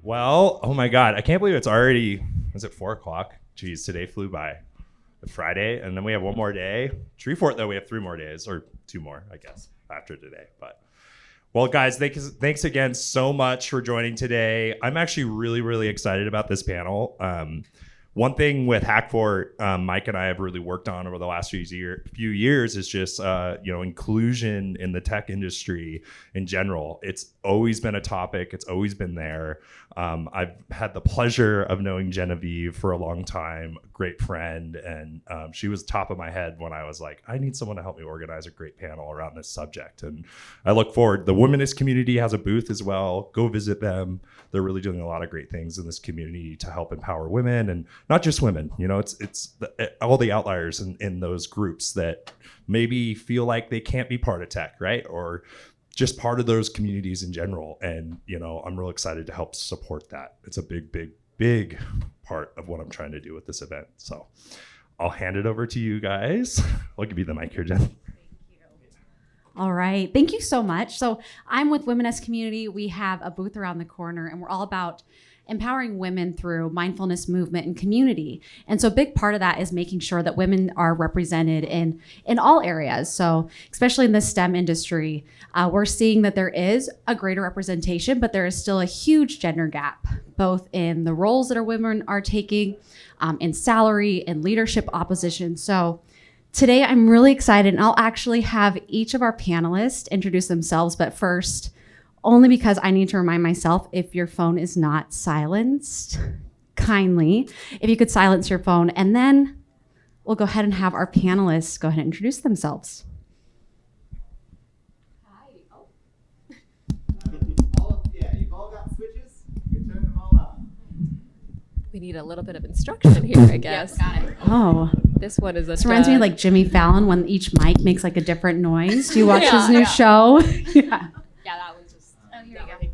Well, oh my God, I can't believe it's already, is it 4 o'clock? Geez, today flew by. It's Friday, and then we have one more day. True for it, though, we have 3 more days, or 2 more, I guess, after today. But, well, guys, thanks again so much for joining today. I'm actually really, really excited about this panel. One thing with Hack4, Mike and I have really worked on over the last few years is just inclusion in the tech industry in general. It's always been a topic. It's always been there. I've had the pleasure of knowing Genevieve for a long time, a great friend, and she was top of my head when I was like, I need someone to help me organize a great panel around this subject. And I look forward. The Womeness Community has a booth as well. Go visit them. They're really doing a lot of great things in this community to help empower women, and not just women. It's all the outliers in those groups that maybe feel like they can't be part of tech, right? Or just part of those communities in general. And, I'm real excited to help support that. It's a big, big, big part of what I'm trying to do with this event. So I'll hand it over to you guys. I'll give you the mic here, Jen. All right. Thank you so much. So I'm with Womeness Community. We have a booth around the corner, and we're all about empowering women through mindfulness, movement, and community. And so a big part of that is making sure that women are represented in all areas. So especially in the STEM industry, we're seeing that there is a greater representation, but there is still a huge gender gap, both in the roles that our women are taking, in salary and leadership opposition. So today, I'm really excited, and I'll actually have each of our panelists introduce themselves, but first, only because I need to remind myself, if your phone is not silenced, kindly, if you could silence your phone, and then we'll go ahead and have our panelists go ahead and introduce themselves. Hi. Oh. You've all got switches. You can turn them all up. We need a little bit of instruction here, I guess. Got it. Oh. This one is This reminds me of like Jimmy Fallon when each mic makes like a different noise. Do you watch his new show? Yeah, that one's just. Oh, here we go.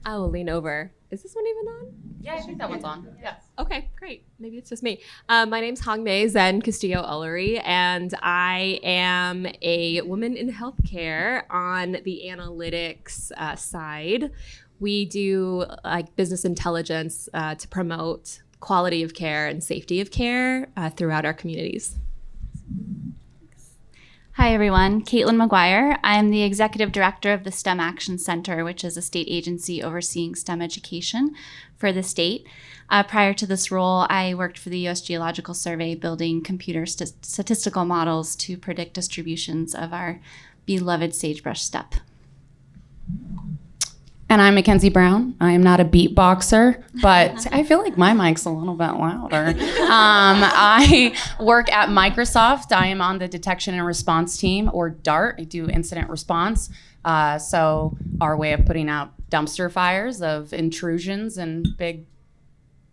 I will lean over. Is this one even on? Yeah, I think that one's on. Yeah. Okay, great. Maybe it's just me. My name's Hongmei Zen Castillo-Ullery, and I am a woman in healthcare on the analytics side. We do like business intelligence to promote quality of care and safety of care throughout our communities. Hi, everyone. Caitlin McGuire. I'm the Executive Director of the STEM Action Center, which is a state agency overseeing STEM education for the state. Prior to this role, I worked for the U.S. Geological Survey, building computer statistical models to predict distributions of our beloved sagebrush steppe. And I'm Mackenzie Brown. I am not a beatboxer, but I feel like my mic's a little bit louder. I work at Microsoft. I am on the detection and response team, or DART. I do incident response. So our way of putting out dumpster fires of intrusions and big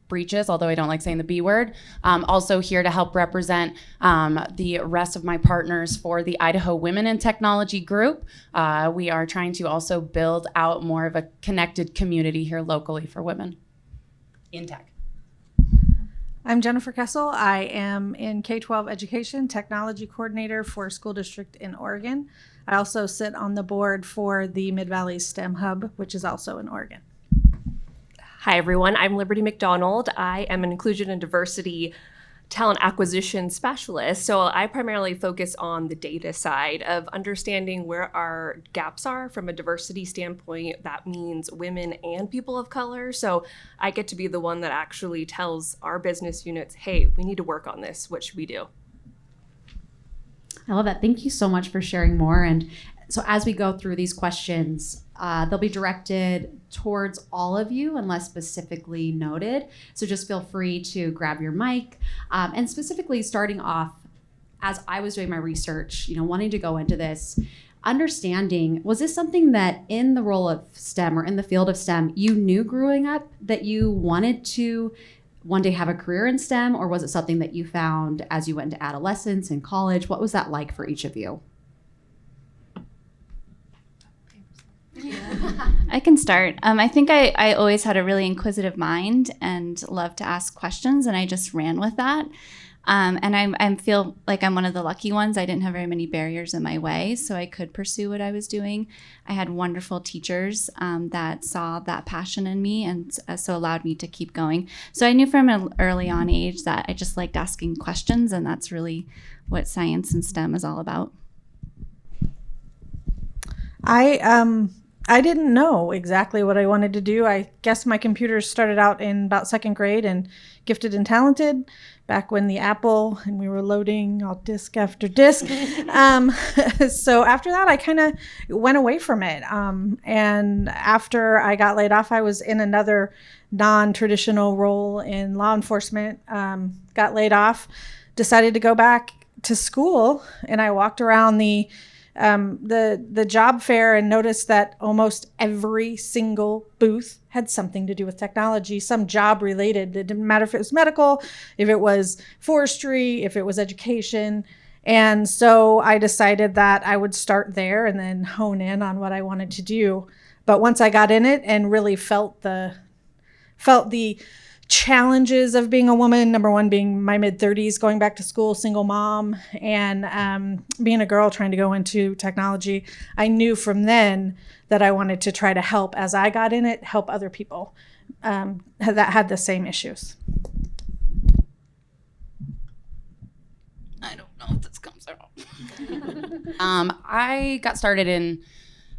breaches, although I don't like saying the B word. Also here to help represent the rest of my partners for the Idaho Women in Technology group. We are trying to also build out more of a connected community here locally for women in tech. I'm Jennifer Kessel. I am in K-12 education, technology coordinator for a school district in Oregon. I also sit on the board for the Mid-Valley STEM Hub, which is also in Oregon. Hi, everyone. I'm Liberty McDonald. I am an inclusion and diversity talent acquisition specialist. So I primarily focus on the data side of understanding where our gaps are from a diversity standpoint. That means women and people of color. So I get to be the one that actually tells our business units, hey, we need to work on this. What should we do? I love that. Thank you so much for sharing more. And so as we go through these questions, they'll be directed towards all of you unless specifically noted. So just feel free to grab your mic. And specifically starting off, as I was doing my research, wanting to go into this, understanding, was this something that in the role of STEM or in the field of STEM, you knew growing up that you wanted to one day have a career in STEM, or was it something that you found as you went into adolescence and college? What was that like for each of you? I can start. I think I always had a really inquisitive mind and loved to ask questions, and I just ran with that. And I feel like I'm one of the lucky ones. I didn't have very many barriers in my way, so I could pursue what I was doing. I had wonderful teachers that saw that passion in me and so allowed me to keep going. So I knew from an early on age that I just liked asking questions, and that's really what science and STEM is all about. I didn't know exactly what I wanted to do. I guess my computer started out in about second grade and Gifted and Talented, back when the Apple and we were loading all disc after disc. So after that, I kind of went away from it. And after I got laid off, I was in another non-traditional role in law enforcement, got laid off, decided to go back to school, and I walked around the job fair and noticed that almost every single booth had something to do with technology, some job related. It didn't matter if it was medical, if it was forestry, if it was education. And so I decided that I would start there and then hone in on what I wanted to do. But once I got in it and really felt the challenges of being a woman, number one being my mid-30s, going back to school, single mom, and being a girl trying to go into technology, I knew from then that I wanted to try to help, as I got in it, help other people that had the same issues. I don't know if this comes out. I got started in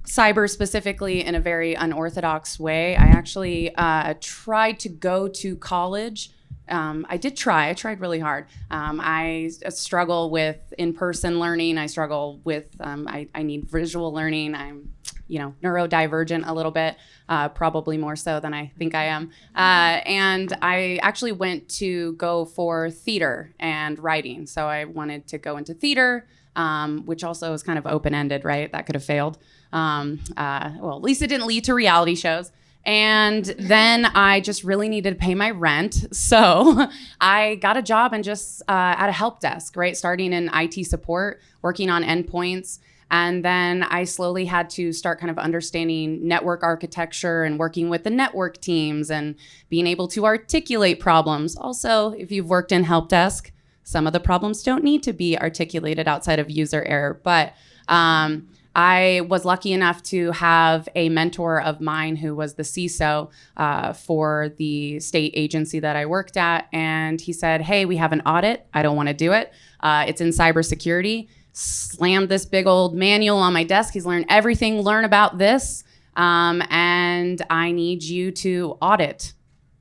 cyber specifically in a very unorthodox way. I actually tried to go to college. I tried really hard. I struggle with in-person learning. I struggle with, I need visual learning. I'm, neurodivergent a little bit, probably more so than I think I am. And I actually went to go for theater and writing. So I wanted to go into theater, which also is kind of open-ended, right? That could have failed. Well, at least it didn't lead to reality shows. And then I just really needed to pay my rent. So I got a job and just at a help desk, right? Starting in IT support, working on endpoints. And then I slowly had to start kind of understanding network architecture and working with the network teams and being able to articulate problems. Also, if you've worked in help desk, some of the problems don't need to be articulated outside of user error. But I was lucky enough to have a mentor of mine who was the CISO for the state agency that I worked at. And he said, hey, we have an audit. I don't want to do it. It's in cybersecurity. Slammed this big old manual on my desk. He's learn about this. And I need you to audit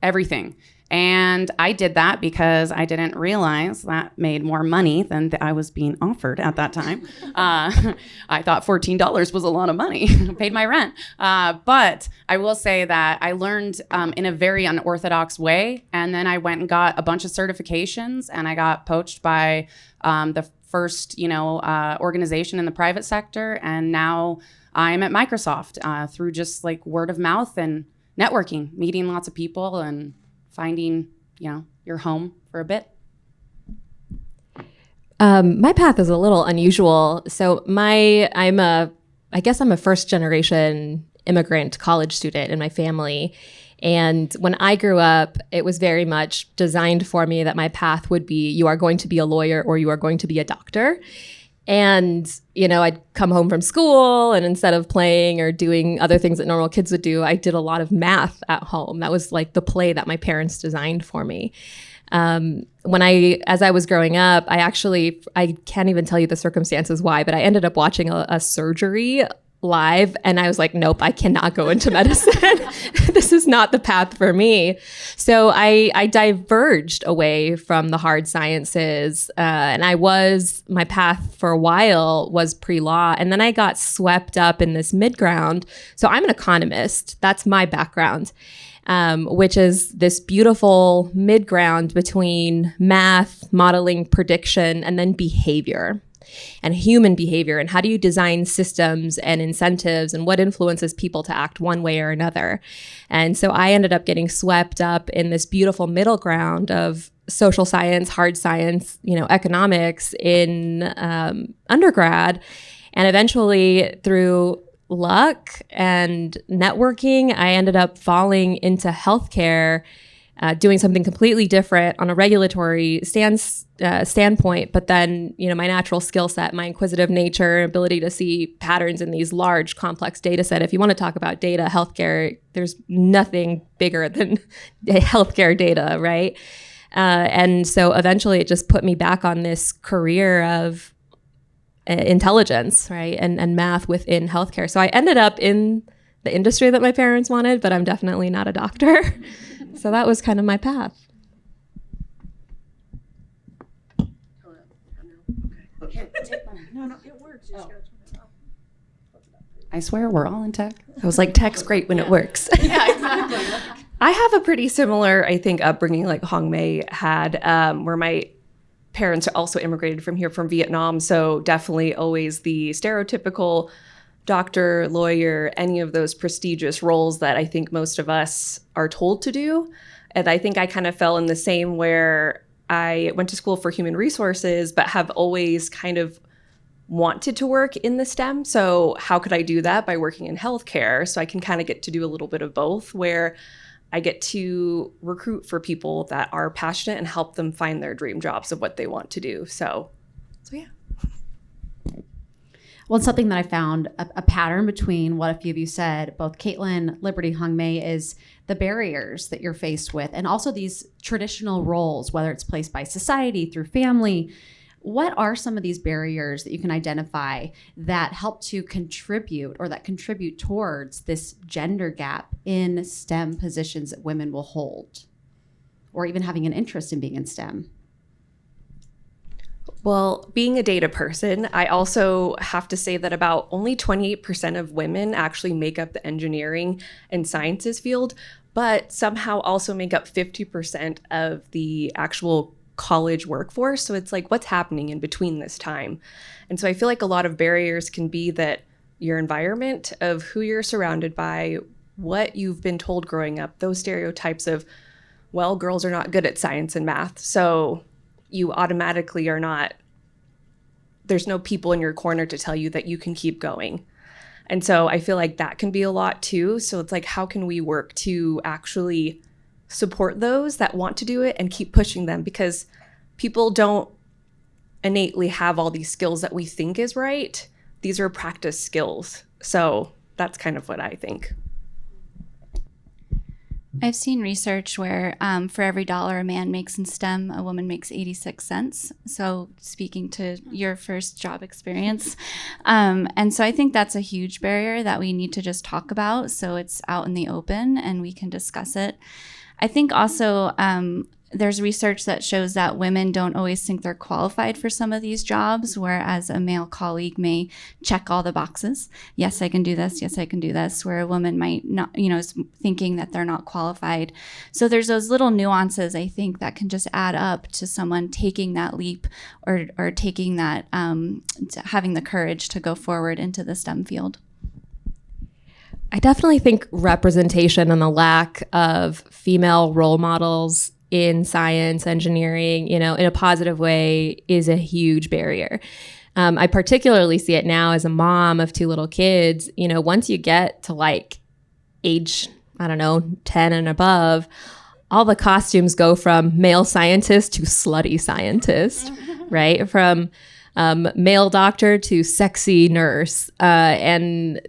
everything. And I did that because I didn't realize that made more money than I was being offered at that time. I thought $14 was a lot of money, paid my rent. But I will say that I learned in a very unorthodox way. And then I went and got a bunch of certifications, and I got poached by the first, organization in the private sector. And now I'm at Microsoft through just like word of mouth and networking, meeting lots of people and finding, your home for a bit. My path is a little unusual. So I'm a first generation immigrant college student in my family. And when I grew up, it was very much designed for me that my path would be, you are going to be a lawyer or you are going to be a doctor. And, I'd come home from school, and instead of playing or doing other things that normal kids would do, I did a lot of math at home. That was like the play that my parents designed for me. As I was growing up, I can't even tell you the circumstances why, but I ended up watching a surgery live, and I was like, nope, I cannot go into medicine. This is not the path for me. So I diverged away from the hard sciences, and my path for a while was pre-law, and then I got swept up in this mid-ground. So I'm an economist. That's my background, which is this beautiful mid-ground between math, modeling, prediction, and then behavior. And human behavior, and how do you design systems and incentives, and what influences people to act one way or another. And so I ended up getting swept up in this beautiful middle ground of social science, hard science, economics in undergrad. And eventually, through luck and networking, I ended up falling into healthcare doing something completely different on a regulatory standpoint, but then, my natural skill set, my inquisitive nature, ability to see patterns in these large, complex data set. If you want to talk about data, healthcare, there's nothing bigger than healthcare data, right? And so eventually it just put me back on this career of intelligence, right? And math within healthcare. So I ended up in the industry that my parents wanted, but I'm definitely not a doctor. So that was kind of my path. I swear we're all in tech. I was like, tech's great when it works. Yeah, exactly. I have a pretty similar, I think, upbringing like Hong Mei had, where my parents also immigrated from here from Vietnam. So definitely always the stereotypical doctor, lawyer, any of those prestigious roles that I think most of us are told to do. And I think I kind of fell in the same where I went to school for human resources, but have always kind of wanted to work in the STEM. So how could I do that? By working in healthcare. So I can kind of get to do a little bit of both, where I get to recruit for people that are passionate and help them find their dream jobs of what they want to do. So yeah. Well, it's something that I found a pattern between what a few of you said, both Caitlin, Liberty, Hong Mei, is the barriers that you're faced with, and also these traditional roles, whether it's placed by society, through family. What are some of these barriers that you can identify that help to contribute, or that contribute towards this gender gap in STEM positions that women will hold, or even having an interest in being in STEM? Well, being a data person, I also have to say that about only 28% of women actually make up the engineering and sciences field, but somehow also make up 50% of the actual college workforce. So it's like, what's happening in between this time? And so I feel like a lot of barriers can be that your environment of who you're surrounded by, what you've been told growing up, those stereotypes of, well, girls are not good at science and math. So you automatically are not, there's no people in your corner to tell you that you can keep going. And so I feel like that can be a lot too. So it's like, how can we work to actually support those that want to do it and keep pushing them? Because people don't innately have all these skills that we think is right. These are practice skills. So that's kind of what I think. I've seen research where for every dollar a man makes in STEM, a woman makes 86 cents. So speaking to your first job experience. And so I think that's a huge barrier that we need to just talk about, so it's out in the open and we can discuss it. I think also there's research that shows that women don't always think they're qualified for some of these jobs, whereas a male colleague may check all the boxes. Yes, I can do this. Yes, I can do this. Where a woman might not, is thinking that they're not qualified. So there's those little nuances, I think, that can just add up to someone taking that leap or taking that, having the courage to go forward into the STEM field. I definitely think representation and the lack of female role models in science, engineering, in a positive way is a huge barrier. I particularly see it now as a mom of 2 little kids. Once you get to like age, 10 and above, all the costumes go from male scientist to slutty scientist, right? From male doctor to sexy nurse. And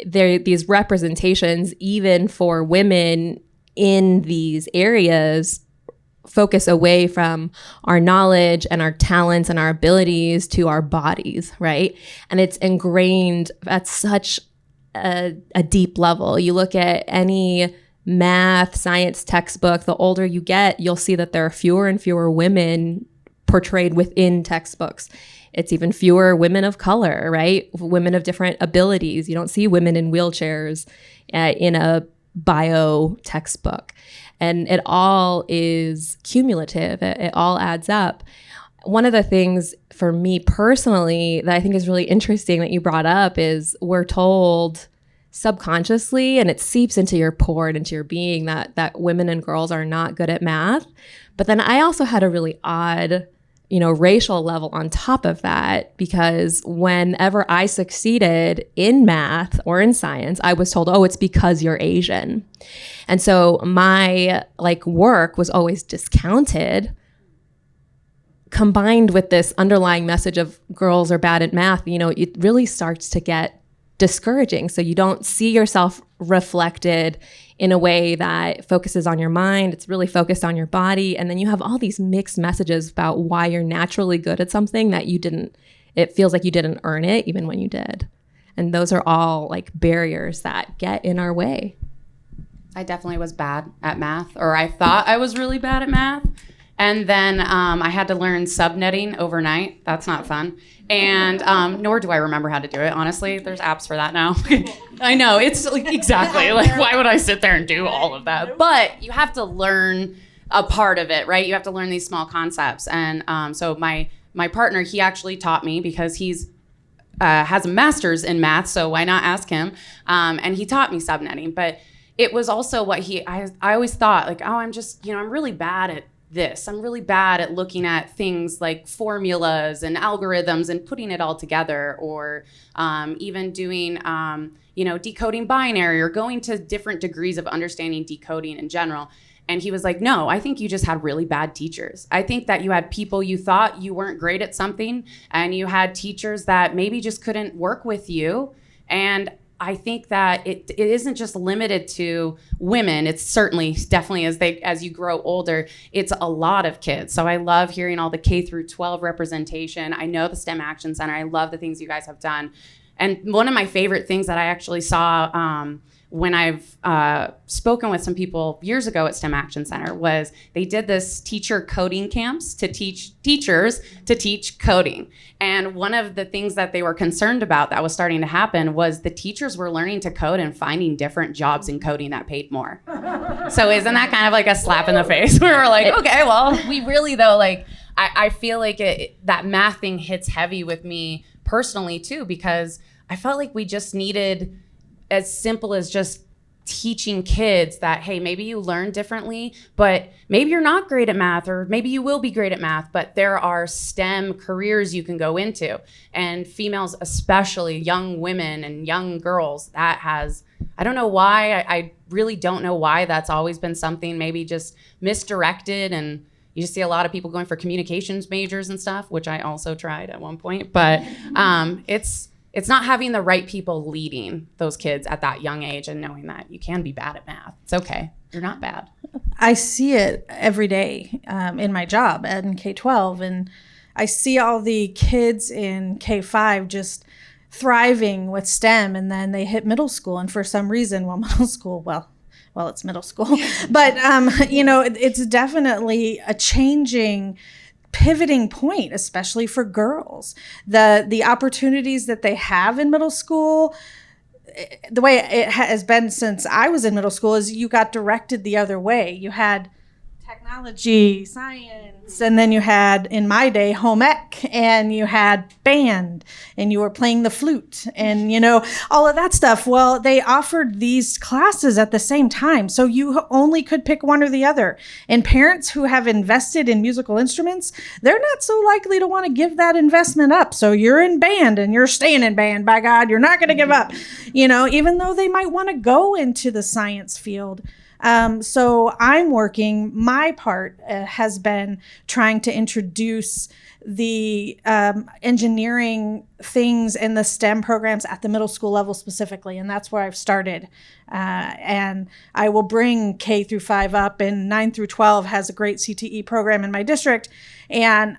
these representations, even for women in these areas, focus away from our knowledge and our talents and our abilities to our bodies, right? And it's ingrained at such a deep level. You look at any math, science textbook, the older you get, you'll see that there are fewer and fewer women portrayed within textbooks. It's even fewer women of color, right? Women of different abilities. You don't see women in wheelchairs in a bio textbook. And it all is cumulative. It all adds up. One of the things for me personally that I think is really interesting that you brought up is we're told subconsciously, and it seeps into your pore and into your being, that women and girls are not good at math. But then I also had a really odd racial level on top of that, because whenever I succeeded in math or in science, I was told, oh, it's because you're Asian. And so my work was always discounted, combined with this underlying message of girls are bad at math. It really starts to get discouraging. So you don't see yourself reflected in a way that focuses on your mind. It's really focused on your body. And then you have all these mixed messages about why you're naturally good at something that it feels like you didn't earn it even when you did. And those are all barriers that get in our way. I definitely was bad at math, or I thought I was really bad at math. And then I had to learn subnetting overnight. That's not fun. And nor do I remember how to do it, honestly. There's apps for that now. I know, it's exactly, why would I sit there and do all of that? But you have to learn a part of it, right? You have to learn these small concepts. And so my partner, he actually taught me, because he's has a master's in math, so why not ask him? And he taught me subnetting. But it was also what I always thought, I'm just, I'm really bad at this. I'm really bad at looking at things like formulas and algorithms and putting it all together, or even doing, decoding binary, or going to different degrees of understanding decoding in general. And he was like, no, I think you just had really bad teachers. I think that you had people, you thought you weren't great at something, and you had teachers that maybe just couldn't work with you. And I think that it isn't just limited to women. It's certainly, definitely, as you grow older, it's a lot of kids. So I love hearing all the K through 12 representation. I know the STEM Action Center. I love the things you guys have done. And one of my favorite things that I actually saw when I've spoken with some people years ago at STEM Action Center was they did this teacher coding camps to teach teachers to teach coding. And one of the things that they were concerned about that was starting to happen was the teachers were learning to code and finding different jobs in coding that paid more. So isn't that kind of like a slap in the face? We were like, okay, well, we really though, I feel like that math thing hits heavy with me personally too, because I felt like we just needed as simple as just teaching kids that, hey, maybe you learn differently, but maybe you're not great at math, or maybe you will be great at math, but there are STEM careers you can go into. And females, especially young women and young girls, that has, I don't know why, I really don't know why that's always been something maybe just misdirected. And you just see a lot of people going for communications majors and stuff, which I also tried at one point, but it's not having the right people leading those kids at that young age and knowing that you can be bad at math. It's okay. You're not bad. I see it every day in my job in K-12, and I see all the kids in K-5 just thriving with STEM, and then they hit middle school, and for some reason, middle school, it's middle school, but it's definitely a changing pivoting point, especially for girls. The opportunities that they have in middle school, the way it has been since I was in middle school, is you got directed the other way. You had technology, science, and then you had, in my day, home ec, and you had band, and you were playing the flute, and all of that stuff. Well, they offered these classes at the same time, so you only could pick one or the other. And parents who have invested in musical instruments, they're not so likely to want to give that investment up. So you're in band, and you're staying in band, by God, you're not going to give up, even though they might want to go into the science field. So I'm working, my part has been trying to introduce the engineering things in the STEM programs at the middle school level specifically, and that's where I've started. And I will bring K through 5 up, and 9 through 12 has a great CTE program in my district, and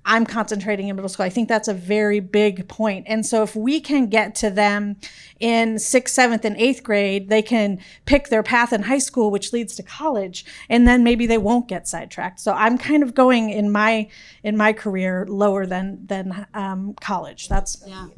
I'm concentrating in middle school. I think that's a very big point. And so if we can get to them in 6th, 7th, and 8th grade, they can pick their path in high school, which leads to college, and then maybe they won't get sidetracked. So I'm kind of going in my career lower than college. That's yeah.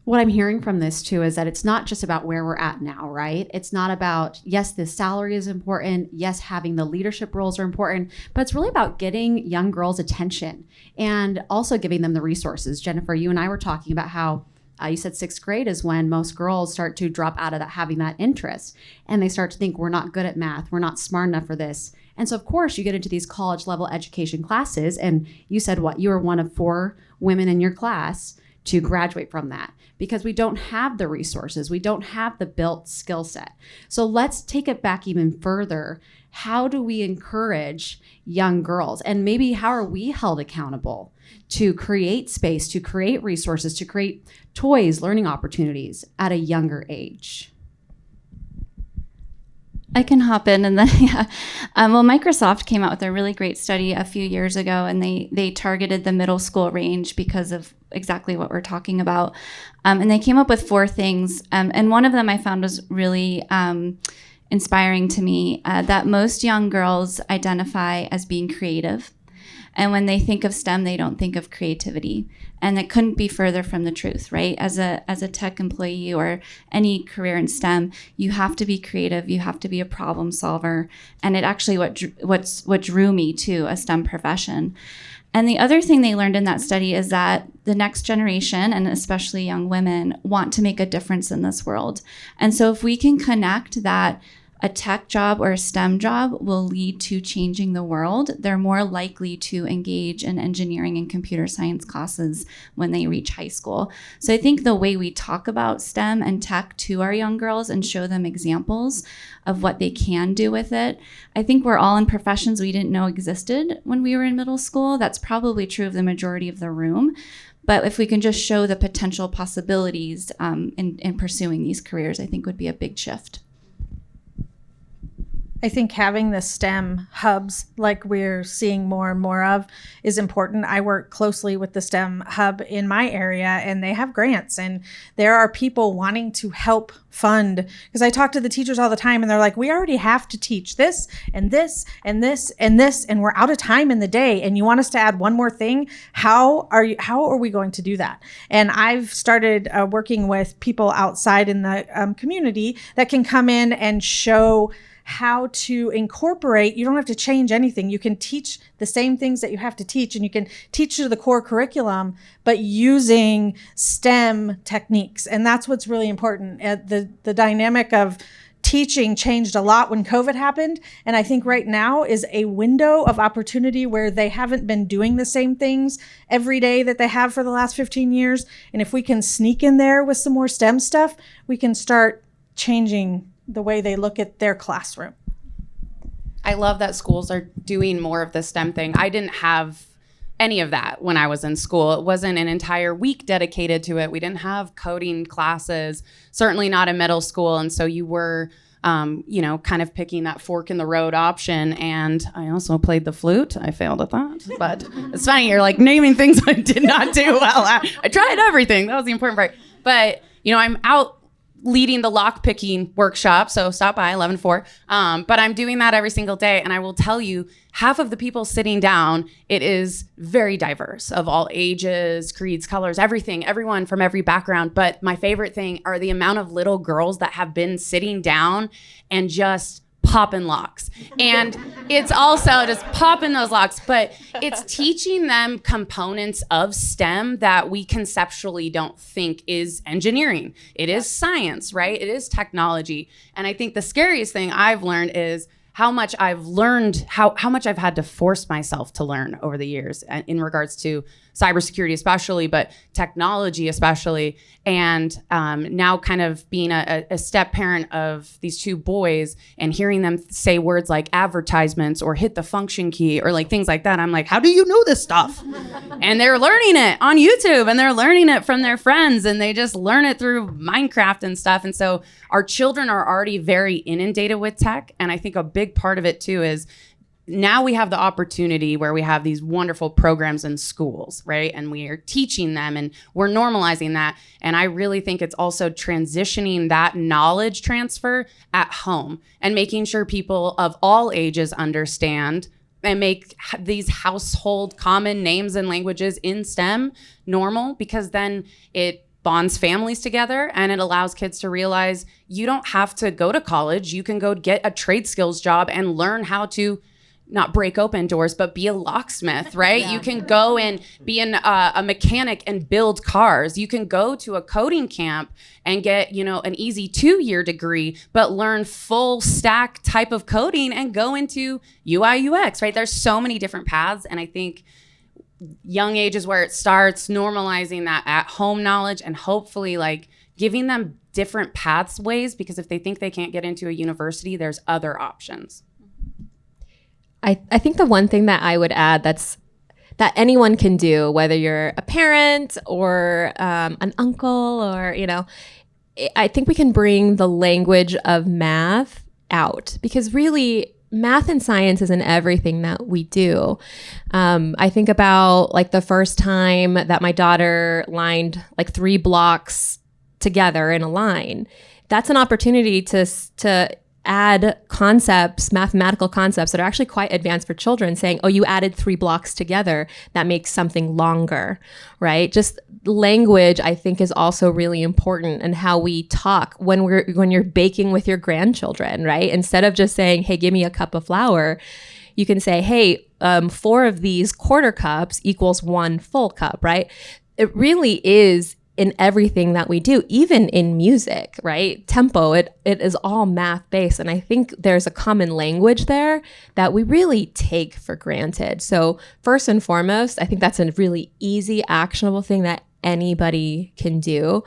What I'm hearing from this too is that it's not just about where we're at now, right? It's not about, yes, the salary is important. Yes, having the leadership roles are important, but it's really about getting young girls' attention and also giving them the resources. Jennifer, you and I were talking about how You said sixth grade is when most girls start to drop out of that, having that interest. And they start to think, we're not good at math. We're not smart enough for this. And so, of course, you get into these college level education classes. And you said what? You were one of 4 women in your class to graduate from that, because we don't have the resources. We don't have the built skill set. So let's take it back even further. How do we encourage young girls? And maybe how are we held accountable to create space, to create resources, to create toys, learning opportunities at a younger age? I can hop in and then, yeah. Well, Microsoft came out with a really great study a few years ago, and they targeted the middle school range because of exactly what we're talking about. And they came up with 4 things. And one of them I found was really inspiring to me, that most young girls identify as being creative. And when they think of STEM, they don't think of creativity. And it couldn't be further from the truth, right? As a tech employee or any career in STEM, you have to be creative. You have to be a problem solver. And it actually what drew me to a STEM profession. And the other thing they learned in that study is that the next generation, and especially young women, want to make a difference in this world. And so if we can connect that a tech job or a STEM job will lead to changing the world, they're more likely to engage in engineering and computer science classes when they reach high school. So I think the way we talk about STEM and tech to our young girls and show them examples of what they can do with it, I think we're all in professions we didn't know existed when we were in middle school. That's probably true of the majority of the room. But if we can just show the potential possibilities in pursuing these careers, I think would be a big shift. I think having the STEM hubs like we're seeing more and more of is important. I work closely with the STEM hub in my area, and they have grants, and there are people wanting to help fund, because I talk to the teachers all the time and they're like, we already have to teach this and this and this and this, and we're out of time in the day, and you want us to add one more thing? How are we going to do that? And I've started working with people outside in the community that can come in and show how to incorporate. You don't have to change anything. You can teach the same things that you have to teach, and you can teach to the core curriculum, but using STEM techniques. And that's what's really important. The dynamic of teaching changed a lot when COVID happened. And I think right now is a window of opportunity where they haven't been doing the same things every day that they have for the last 15 years. And if we can sneak in there with some more STEM stuff, we can start changing the way they look at their classroom. I love that schools are doing more of the STEM thing. I didn't have any of that when I was in school. It wasn't an entire week dedicated to it. We didn't have coding classes, certainly not in middle school. And so you were, kind of picking that fork in the road option. And I also played the flute. I failed at that. But it's funny, you're like naming things I did not do well at. I tried everything. That was the important part. But, I'm out leading the lock picking workshop. So stop by 11-4. But I'm doing that every single day. And I will tell you, half of the people sitting down, it is very diverse of all ages, creeds, colors, everything, everyone from every background. But my favorite thing are the amount of little girls that have been sitting down and just popping locks. And it's also just popping those locks, but it's teaching them components of STEM that we conceptually don't think is engineering. It is science, right? It is technology. And I think the scariest thing I've learned is how much I've learned, how much I've had to force myself to learn over the years in regards to cybersecurity especially, but technology especially. And now kind of being a step parent of these 2 boys and hearing them say words like advertisements or hit the function key or like things like that. I'm like, how do you know this stuff? And they're learning it on YouTube, and they're learning it from their friends, and they just learn it through Minecraft and stuff. And so our children are already very inundated with tech. And I think a big part of it too is now we have the opportunity where we have these wonderful programs in schools, right? And we are teaching them and we're normalizing that. And I really think it's also transitioning that knowledge transfer at home and making sure people of all ages understand and make these household common names and languages in STEM normal, because then it bonds families together and it allows kids to realize you don't have to go to college. You can go get a trade skills job and learn how to not break open doors, but be a locksmith, right? You can go and be a mechanic and build cars. You can go to a coding camp and get, an easy 2-year degree, but learn full stack type of coding and go into UI UX, right? There's so many different paths. And I think young age is where it starts, normalizing that at home knowledge and hopefully like giving them different pathways, because if they think they can't get into a university, there's other options. I think the one thing that I would add that anyone can do, whether you're a parent or an uncle or, I think we can bring the language of math out, because really math and science is in everything that we do. I think about like the first time that my daughter lined like 3 blocks together in a line. That's an opportunity to add concepts, mathematical concepts that are actually quite advanced for children, saying, oh, you added 3 blocks together, that makes something longer, right? Just language, I think, is also really important, and how we talk when you're baking with your grandchildren, right? Instead of just saying, hey, give me a cup of flour, you can say, hey, 4 of these quarter cups equals 1 full cup, right? It really is in everything that we do, even in music, right? Tempo, it is all math based. And I think there's a common language there that we really take for granted. So first and foremost, I think that's a really easy, actionable thing that anybody can do.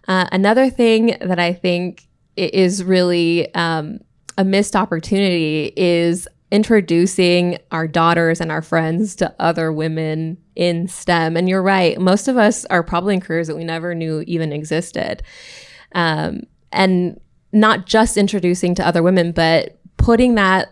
Another thing that I think is really a missed opportunity is introducing our daughters and our friends to other women in STEM. And you're right, most of us are probably in careers that we never knew even existed. And not just introducing to other women, but putting that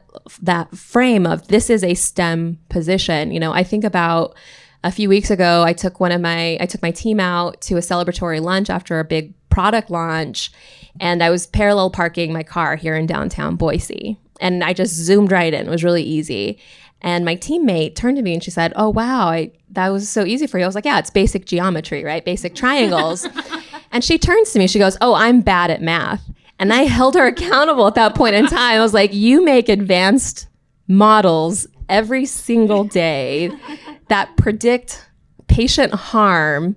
frame of this is a STEM position. I think about a few weeks ago, I took my team out to a celebratory lunch after a big product launch, and I was parallel parking my car here in downtown Boise. And I just zoomed right in. It was really easy. And my teammate turned to me and she said, oh, wow, that was so easy for you. I was like, yeah, it's basic geometry, right? Basic triangles. And she turns to me, she goes, oh, I'm bad at math. And I held her accountable at that point in time. I was like, you make advanced models every single day that predict patient harm,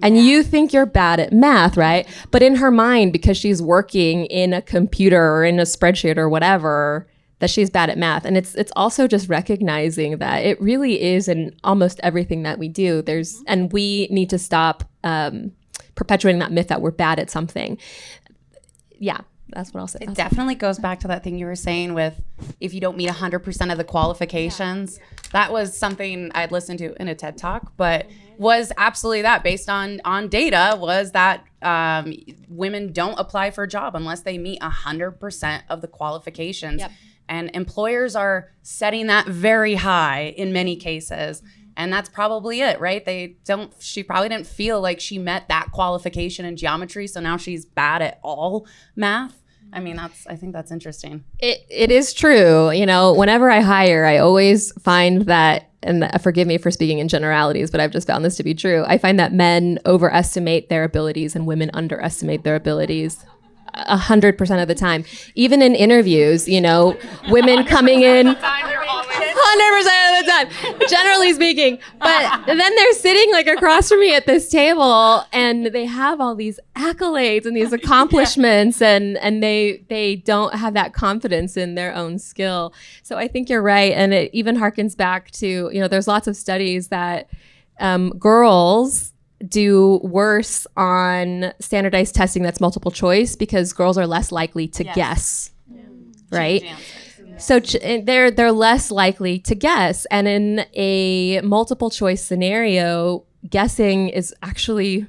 and you think you're bad at math, right? But in her mind, because she's working in a computer or in a spreadsheet or whatever, that she's bad at math. And it's also just recognizing that it really is in almost everything that we do. And we need to stop perpetuating that myth that we're bad at something. Yeah, that's what I'll say. It definitely goes back to that thing you were saying with if you don't meet 100% of the qualifications. That was something I'd listened to in a TED Talk, but was absolutely that, based on data, was that women don't apply for a job unless they meet 100% of the qualifications. Yep. And employers are setting that very high in many cases. And that's probably it, right? She probably didn't feel like she met that qualification in geometry, so now she's bad at all math. I mean, I think that's interesting. It is true. Whenever I hire, I always find that, and forgive me for speaking in generalities, but I've just found this to be true. I find that men overestimate their abilities and women underestimate their abilities 100% of the time. Even in interviews, women coming in 100% of the time, generally speaking. But then they're sitting like across from me at this table and they have all these accolades and these accomplishments and they don't have that confidence in their own skill. So I think you're right. And it even harkens back to, there's lots of studies that girls do worse on standardized testing that's multiple choice because girls are less likely to guess, right? So they're less likely to guess. And in a multiple choice scenario, guessing is actually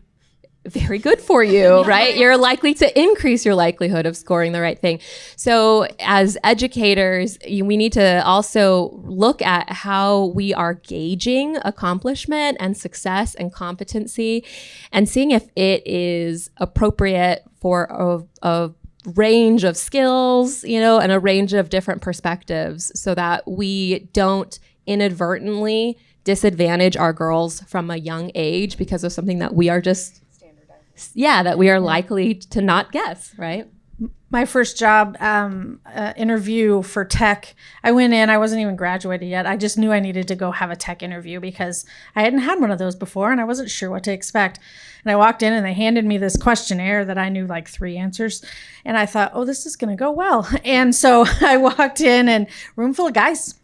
very good for you, right? You're likely to increase your likelihood of scoring the right thing. So as educators, we need to also look at how we are gauging accomplishment and success and competency and seeing if it is appropriate for a range of skills, and a range of different perspectives so that we don't inadvertently disadvantage our girls from a young age because of something that we are just that we are likely to not guess, right? my first job interview for tech, I went in, I wasn't even graduated yet. I just knew I needed to go have a tech interview because I hadn't had one of those before and I wasn't sure what to expect. And I walked in and they handed me this questionnaire that I knew like 3 answers. And I thought, oh, this is going to go well. And so I walked in and room full of guys.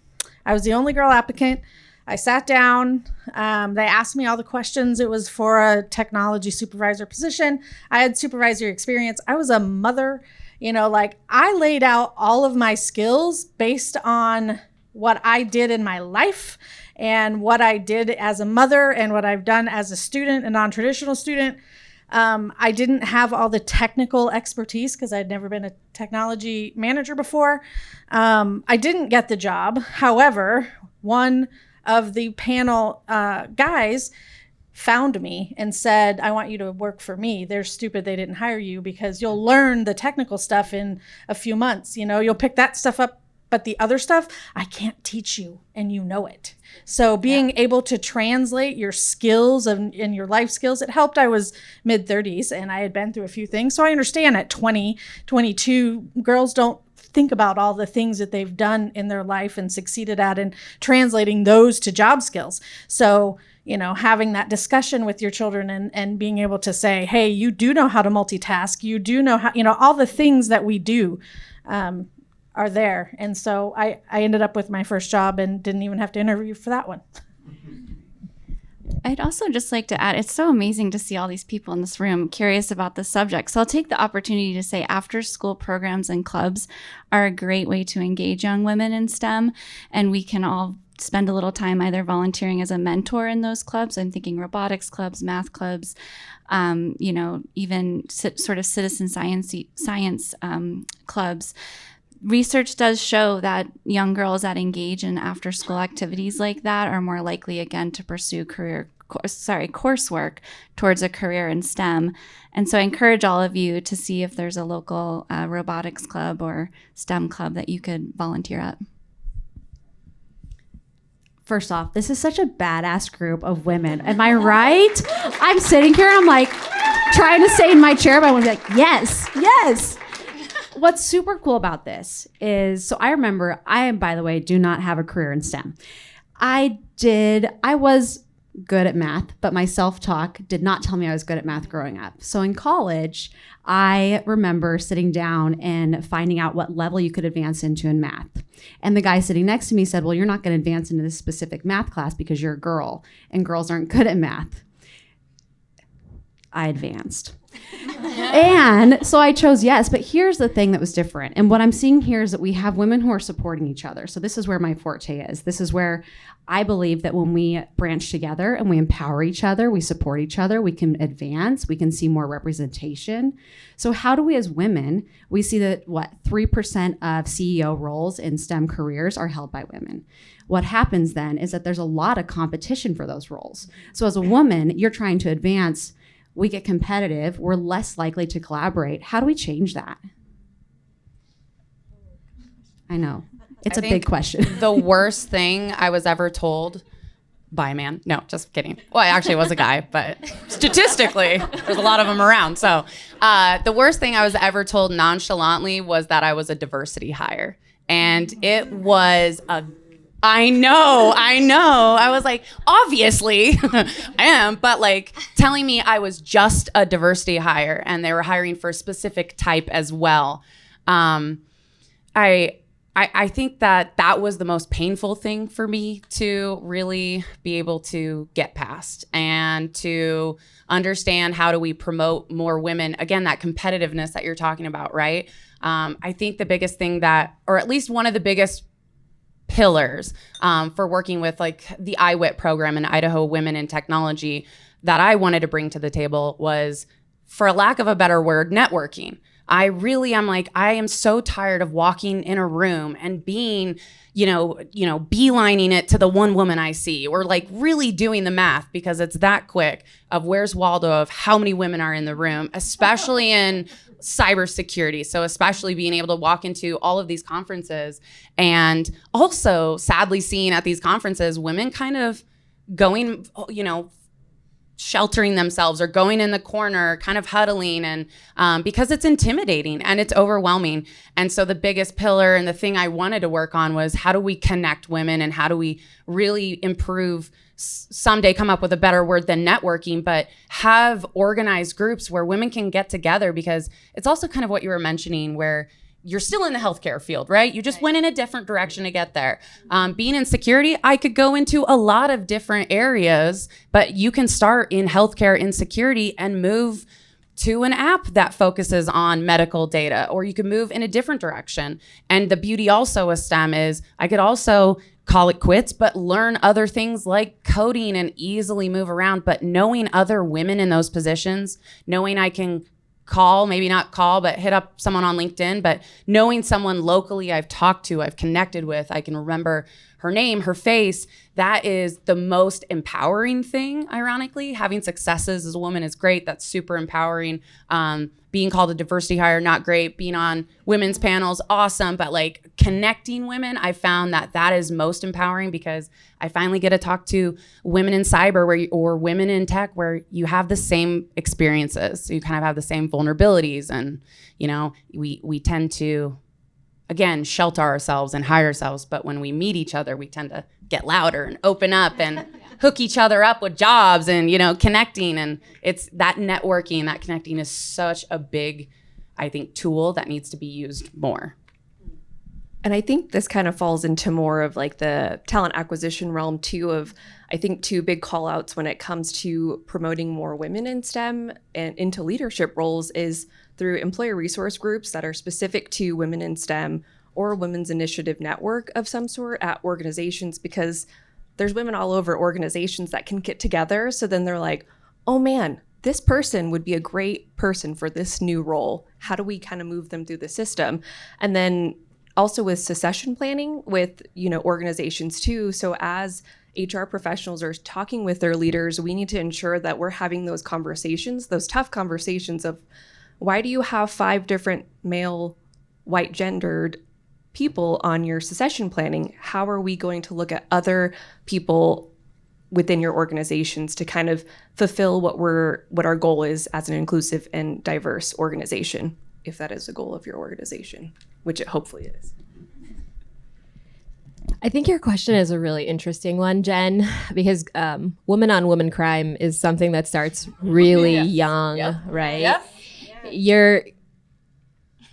I was the only girl applicant. I sat down. They asked me all the questions. It was for a technology supervisor position. I had supervisory experience. I was a mother. Like I laid out all of my skills based on what I did in my life and what I did as a mother and what I've done as a student, a non-traditional student. I didn't have all the technical expertise because I'd never been a technology manager before. I didn't get the job. However, one of the panel guys found me and said, I want you to work for me. They're stupid they didn't hire you because you'll learn the technical stuff in a few months. You'll pick that stuff up, but the other stuff, I can't teach you and you know it. So being able to translate your skills and your life skills, it helped. I was mid-30s and I had been through a few things. So I understand at 20, 22, girls don't think about all the things that they've done in their life and succeeded at and translating those to job skills. So having that discussion with your children and being able to say, hey, you do know how to multitask. You do know how, all the things that we do are there. And so I ended up with my first job and didn't even have to interview for that one. I'd also just like to add, it's so amazing to see all these people in this room curious about the subject. So I'll take the opportunity to say after school programs and clubs are a great way to engage young women in STEM. And we can all spend a little time either volunteering as a mentor in those clubs. I'm thinking robotics clubs, math clubs, even sort of citizen science clubs. Research does show that young girls that engage in after school activities like that are more likely again to pursue coursework towards a career in STEM. And so I encourage all of you to see if there's a local robotics club or STEM club that you could volunteer at. First off, this is such a badass group of women. Am I right? I'm sitting here and I'm like trying to stay in my chair, but I want to be like, yes, yes. What's super cool about this is, so I remember, by the way, do not have a career in STEM. I was good at math, but my self-talk did not tell me I was good at math growing up. So in college, I remember sitting down and finding out what level you could advance into in math. And the guy sitting next to me said, well, you're not going to advance into this specific math class because you're a girl and girls aren't good at math. I advanced. And so I chose yes, but here's the thing that was different. And what I'm seeing here is that we have women who are supporting each other. So this is where my forte is. This is where I believe that when we branch together and we empower each other, we support each other, we can advance, we can see more representation. So how do we as women, we see that 3% of CEO roles in STEM careers are held by women. What happens then is that there's a lot of competition for those roles. So as a woman, you're trying to advance, we get competitive, we're less likely to collaborate. How do we change that? I know, it's a big question. The worst thing I was ever told by a man, no, just kidding. Well, it actually was a guy, but statistically, there's a lot of them around. So the worst thing I was ever told nonchalantly was that I was a diversity hire. And it was I know. I was like, obviously I am, but like telling me I was just a diversity hire and they were hiring for a specific type as well. I think that was the most painful thing for me to really be able to get past and to understand how do we promote more women. Again, that competitiveness that you're talking about, right? I think the biggest thing or at least one of the biggest pillars for working with like the IWIT program and Idaho Women in Technology that I wanted to bring to the table was, for a lack of a better word, networking. I am so tired of walking in a room and being, beelining it to the one woman I see, or like really doing the math because it's that quick of where's Waldo of how many women are in the room, especially in cybersecurity. So especially being able to walk into all of these conferences and also sadly seeing at these conferences, women kind of going, sheltering themselves or going in the corner, kind of huddling, and because it's intimidating and it's overwhelming. And so the biggest pillar and the thing I wanted to work on was, how do we connect women, and how do we really improve, someday come up with a better word than networking, but have organized groups where women can get together, because it's also kind of what you were mentioning, where you're still in the healthcare field, right? You just went in a different direction to get there. Being in security, I could go into a lot of different areas, but you can start in healthcare in security and move to an app that focuses on medical data, or you can move in a different direction. And the beauty also of STEM is I could also call it quits, but learn other things like coding and easily move around. But knowing other women in those positions, knowing I can call, maybe not call, but hit up someone on LinkedIn, but knowing someone locally I've talked to, I've connected with, I can remember her name, her face, that is the most empowering thing, ironically. Having successes as a woman is great. That's super empowering. Being called a diversity hire, not great. Being on women's panels, awesome. But like connecting women, I found that that is most empowering, because I finally get to talk to women in cyber or women in tech, where you have the same experiences. So you kind of have the same vulnerabilities. And, you know, we tend to, again, shelter ourselves and hide ourselves. But when we meet each other, we tend to get louder and open up and hook each other up with jobs and, you know, connecting. And it's that networking, that connecting is such a big, I think, tool that needs to be used more. And I think this kind of falls into more of like the talent acquisition realm too, of I think two big call outs when it comes to promoting more women in STEM and into leadership roles is through employer resource groups that are specific to women in STEM, or a women's initiative network of some sort at organizations, because there's women all over organizations that can get together. So then they're like, oh man, this person would be a great person for this new role. How do we kind of move them through the system? And then also with succession planning with, you know, organizations too. So as HR professionals are talking with their leaders, we need to ensure that we're having those conversations, those tough conversations of, why do you have 5 different male, white gendered people on your succession planning? How are we going to look at other people within your organizations to kind of fulfill what our goal is as an inclusive and diverse organization, if that is the goal of your organization, which it hopefully is. I think your question is a really interesting one, Jen, because woman on woman crime is something that starts really young, right? Yep.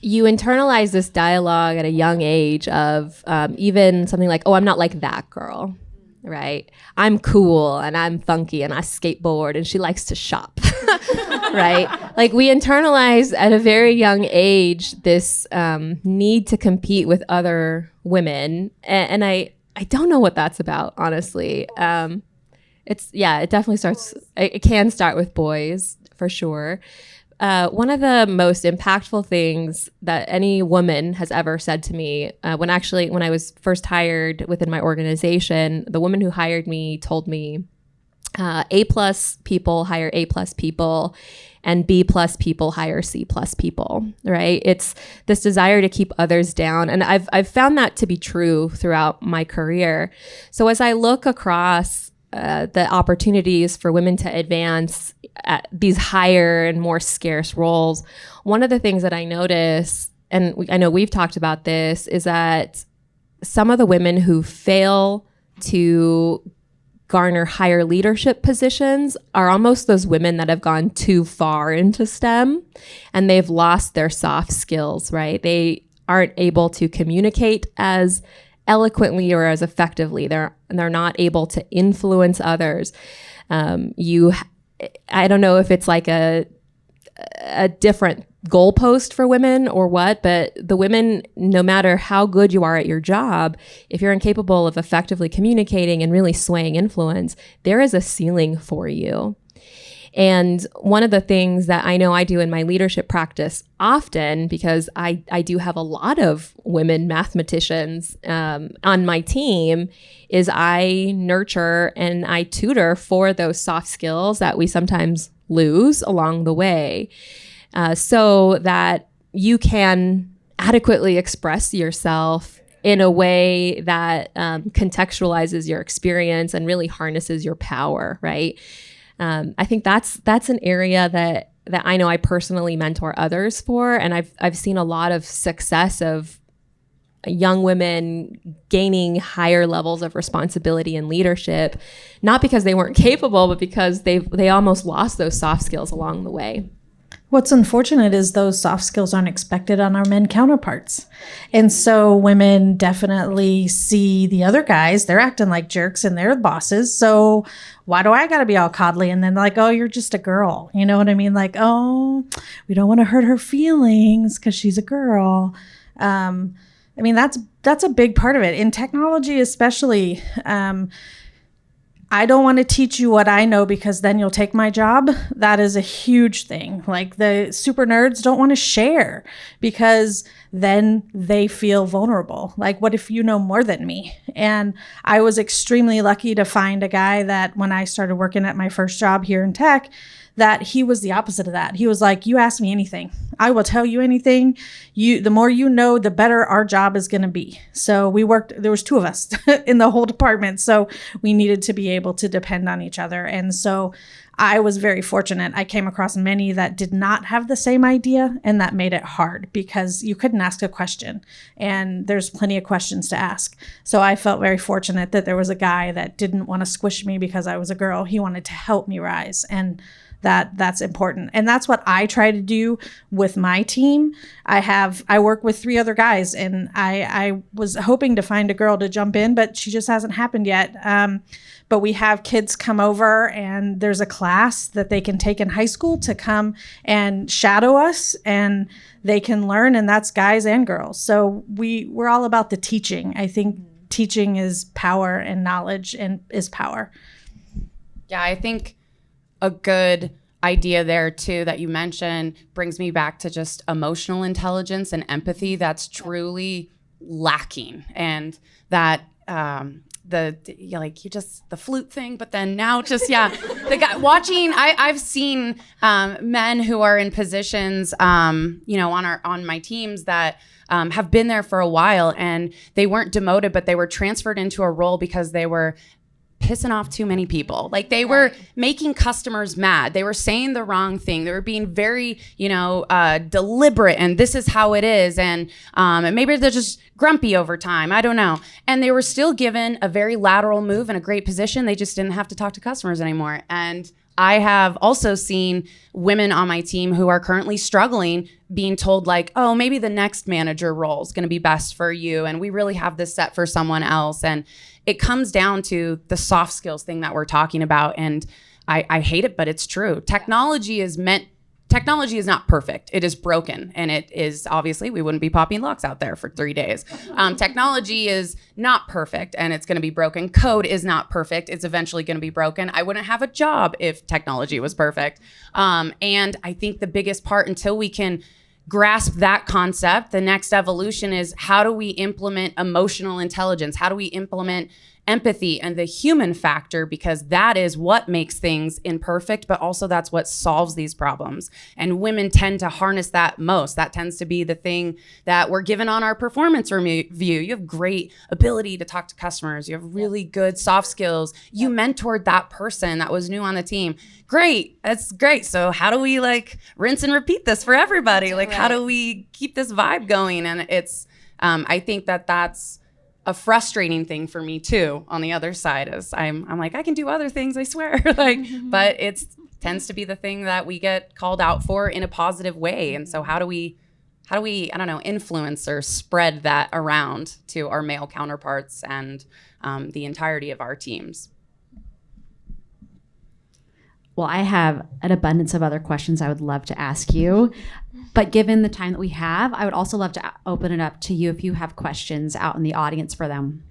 You internalize this dialogue at a young age of even something like, oh, I'm not like that girl, right? I'm cool and I'm funky and I skateboard and she likes to shop, right? Like we internalize at a very young age this need to compete with other women. And I don't know what that's about, honestly. It definitely starts, it can start with boys for sure. One of the most impactful things that any woman has ever said to me, when I was first hired within my organization, the woman who hired me told me, A+ people hire A+ people, and B+ people hire C+ people, right? It's this desire to keep others down. And I've found that to be true throughout my career. So as I look across the opportunities for women to advance at these higher and more scarce roles, one of the things that I notice, and I know we've talked about this, is that some of the women who fail to garner higher leadership positions are almost those women that have gone too far into STEM and they've lost their soft skills, right? They aren't able to communicate as eloquently or as effectively. They're not able to influence others. I don't know if it's like a different goalpost for women or what, but the women, no matter how good you are at your job, if you're incapable of effectively communicating and really swaying influence, there is a ceiling for you. And one of the things that I know I do in my leadership practice often, because I do have a lot of women mathematicians on my team, is I nurture and I tutor for those soft skills that we sometimes lose along the way, so that you can adequately express yourself in a way that contextualizes your experience and really harnesses your power, right? I think that's an area that I know I personally mentor others for, and I've seen a lot of success of young women gaining higher levels of responsibility and leadership, not because they weren't capable, but because they almost lost those soft skills along the way. What's unfortunate is those soft skills aren't expected on our men counterparts. And so women definitely see the other guys, they're acting like jerks and they're the bosses. So why do I got to be all coddly? And then like, oh, you're just a girl. You know what I mean? Like, oh, we don't want to hurt her feelings because she's a girl. I mean, that's a big part of it. In technology especially, I don't want to teach you what I know because then you'll take my job. That is a huge thing. Like the super nerds don't want to share because then they feel vulnerable. Like, what if you know more than me? And I was extremely lucky to find a guy that when I started working at my first job here in tech, that he was the opposite of that. He was like, you ask me anything, I will tell you anything. The more you know, the better our job is going to be. So we worked, there was 2 of us in the whole department. So we needed to be able to depend on each other. And so I was very fortunate. I came across many that did not have the same idea, and that made it hard because you couldn't ask a question and there's plenty of questions to ask. So I felt very fortunate that there was a guy that didn't want to squish me because I was a girl. He wanted to help me rise, and that's important. And that's what I try to do with my team. I work with 3 other guys, and I was hoping to find a girl to jump in, but she just hasn't happened yet. But we have kids come over, and there's a class that they can take in high school to come and shadow us, and they can learn, and that's guys and girls. So we're all about the teaching. I think teaching is power, and knowledge is power. Yeah, I think a good idea there too that you mentioned brings me back to just emotional intelligence and empathy that's truly lacking, and that the flute thing, but then now just the guy watching. I've seen men who are in positions on my teams that have been there for a while, and they weren't demoted, but they were transferred into a role because they were pissing off too many people. Like they were making customers mad. They were saying the wrong thing. They were being very, deliberate, and this is how it is. And maybe they're just grumpy over time. I don't know. And they were still given a very lateral move and a great position. They just didn't have to talk to customers anymore. And I have also seen women on my team who are currently struggling being told like, oh, maybe the next manager role is going to be best for you, and we really have this set for someone else. And it comes down to the soft skills thing that we're talking about. And I hate it, but it's true. Technology is not perfect. It is broken. And it is, obviously, we wouldn't be popping locks out there for 3 days. Technology is not perfect, and it's going to be broken. Code is not perfect. It's eventually going to be broken. I wouldn't have a job if technology was perfect. And I think the biggest part, until we can grasp that concept, the next evolution is, how do we implement emotional intelligence? How do we implement empathy and the human factor? Because that is what makes things imperfect, but also that's what solves these problems. And women tend to harness that most. That tends to be the thing that we're given on our performance review. You have great ability to talk to customers. You have really good soft skills. You mentored that person that was new on the team. Great. That's great. So how do we rinse and repeat this for everybody? How do we keep this vibe going? And it's, I think that's a frustrating thing for me too. On the other side is I'm like, I can do other things, I swear. But it tends to be the thing that we get called out for in a positive way. And so how do we, I don't know, influence or spread that around to our male counterparts and the entirety of our teams? Well, I have an abundance of other questions I would love to ask you. But given the time that we have, I would also love to open it up to you if you have questions out in the audience for them.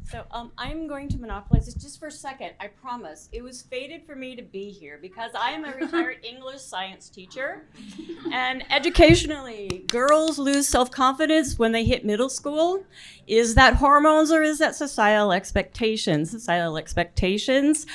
So I'm going to monopolize this just for a second. I promise. It was fated for me to be here because I am a retired English science teacher. And educationally, girls lose self-confidence when they hit middle school. Is that hormones or is that societal expectations? Societal expectations.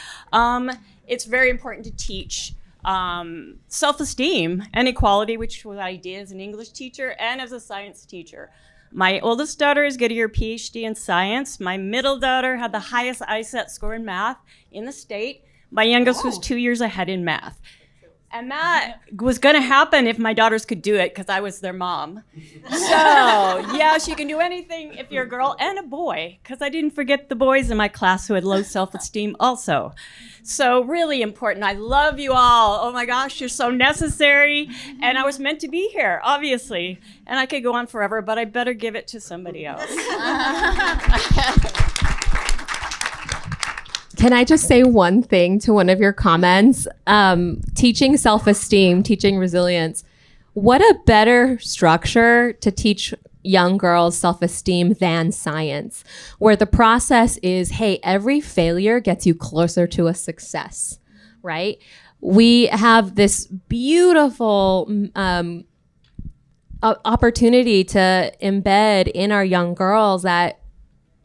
It's very important to teach self-esteem and equality, which was what I did as an English teacher and as a science teacher. My oldest daughter is getting her PhD in science. My middle daughter had the highest ISET score in math in the state. My youngest was 2 years ahead in math. And that was going to happen if my daughters could do it because I was their mom. So, yes, you can do anything if you're a girl and a boy, because I didn't forget the boys in my class who had low self-esteem also. So really important. I love you all. Oh my gosh, you're so necessary. And I was meant to be here, obviously. And I could go on forever, but I better give it to somebody else. Can I just say one thing to one of your comments? Teaching self-esteem, teaching resilience. What a better structure to teach young girls self-esteem than science, where the process is, hey, every failure gets you closer to a success, right? We have this beautiful opportunity to embed in our young girls that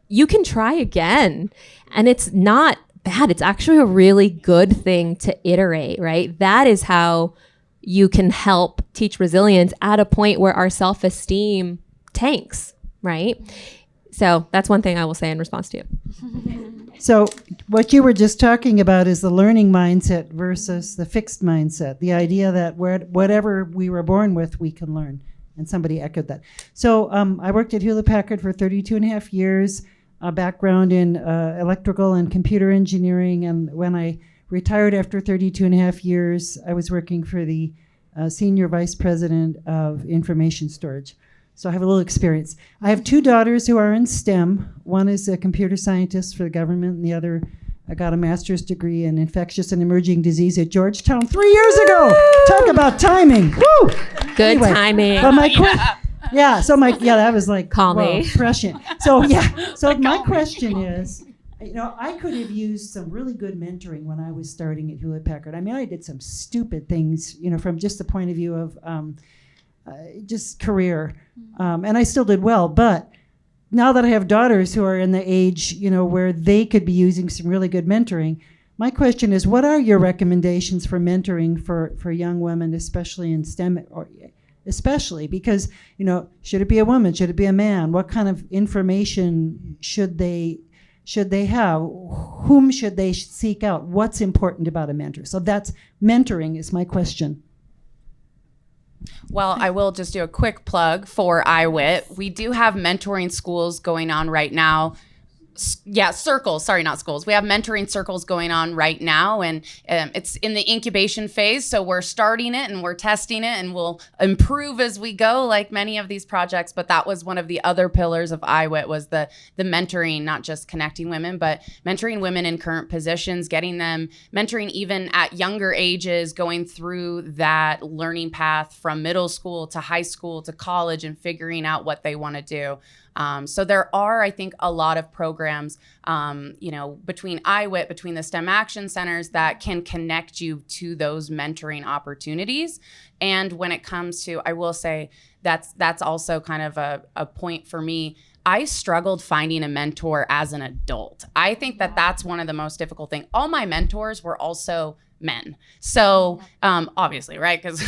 you can try again. And it's not bad. It's actually a really good thing to iterate, right? That is how you can help teach resilience at a point where our self-esteem tanks, right? So that's one thing I will say in response to you. So what you were just talking about is the learning mindset versus the fixed mindset, the idea that whatever we were born with, we can learn. And somebody echoed that. So I worked at Hewlett-Packard for 32 and a half years, a background in electrical and computer engineering. And when I retired after 32 and a half years, I was working for the Senior Vice President of Information Storage. So I have a little experience. I have two daughters who are in STEM. One is a computer scientist for the government, and the other got a master's degree in infectious and emerging disease at Georgetown 3 years ago. Talk about timing. Woo! Good timing. But that was like, call me. Prescient. So my question is, I could have used some really good mentoring when I was starting at Hewlett-Packard. I mean, I did some stupid things, from just the point of view of just career, and I still did well. But now that I have daughters who are in the age, where they could be using some really good mentoring, my question is, what are your recommendations for mentoring for young women, especially in STEM, especially because, should it be a woman? Should it be a man? What kind of information should they have? Whom should they seek out? What's important about a mentor? So that's mentoring is my question. Well, I will just do a quick plug for IWIT. We do have mentoring schools going on right now. Circles. Sorry, not schools. We have mentoring circles going on right now, and it's in the incubation phase. So we're starting it and we're testing it, and we'll improve as we go, like many of these projects. But that was one of the other pillars of IWIT was the mentoring, not just connecting women, but mentoring women in current positions, getting them mentoring even at younger ages, going through that learning path from middle school to high school to college and figuring out what they want to do. So there are, I think, a lot of programs, between IWIT, between the STEM Action Centers that can connect you to those mentoring opportunities. And when it comes to, I will say that's also kind of a point for me. I struggled finding a mentor as an adult. I think that's one of the most difficult things. All my mentors were also men. So obviously, right? Because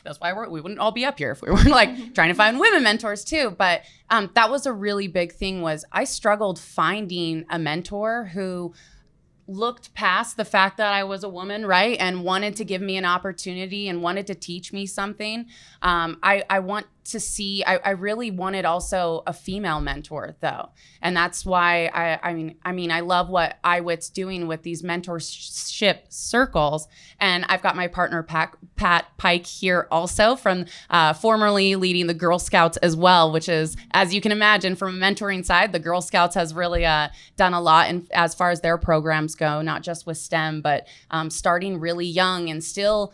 that's why we wouldn't all be up here if we weren't like trying to find women mentors too. But that was a really big thing was I struggled finding a mentor who looked past the fact that I was a woman, right? And wanted to give me an opportunity and wanted to teach me something. I want to see, I really wanted also a female mentor though. And that's why I love what IWIT's doing with these mentorship circles. And I've got my partner, Pat Pike here also from formerly leading the Girl Scouts as well, which is, as you can imagine from a mentoring side, the Girl Scouts has really done a lot as far as their programs go, not just with STEM, but starting really young and still,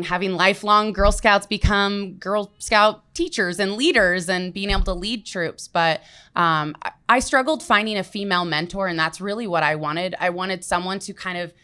having lifelong Girl Scouts become Girl Scout teachers and leaders and being able to lead troops. But I struggled finding a female mentor, and that's really what I wanted. I wanted someone to kind of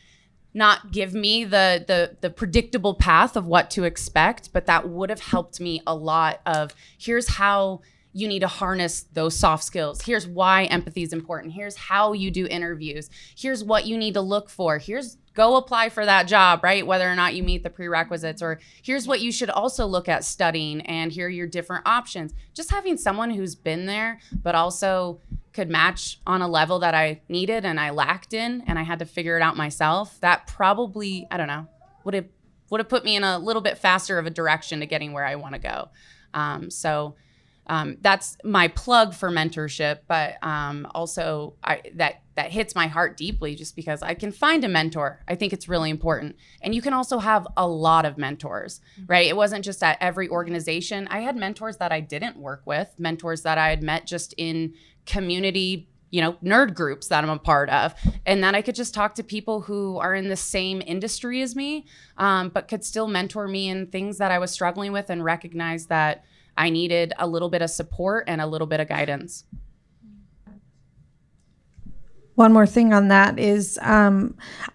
not give me the predictable path of what to expect, but that would have helped me a lot of here's how you need to harness those soft skills. Here's why empathy is important. Here's how you do interviews. Here's what you need to look for. Here's go apply for that job, right? Whether or not you meet the prerequisites, or here's what you should also look at studying, and here are your different options. Just having someone who's been there, but also could match on a level that I needed and I lacked in, and I had to figure it out myself. That probably, I don't know, would have put me in a little bit faster of a direction to getting where I want to go. That's my plug for mentorship, but also that hits my heart deeply, just because I can find a mentor. I think it's really important. And you can also have a lot of mentors, right? It wasn't just at every organization. I had mentors that I didn't work with, mentors that I had met just in community, nerd groups that I'm a part of, and that I could just talk to people who are in the same industry as me, but could still mentor me in things that I was struggling with, and recognize that I needed a little bit of support and a little bit of guidance. One more thing on that is I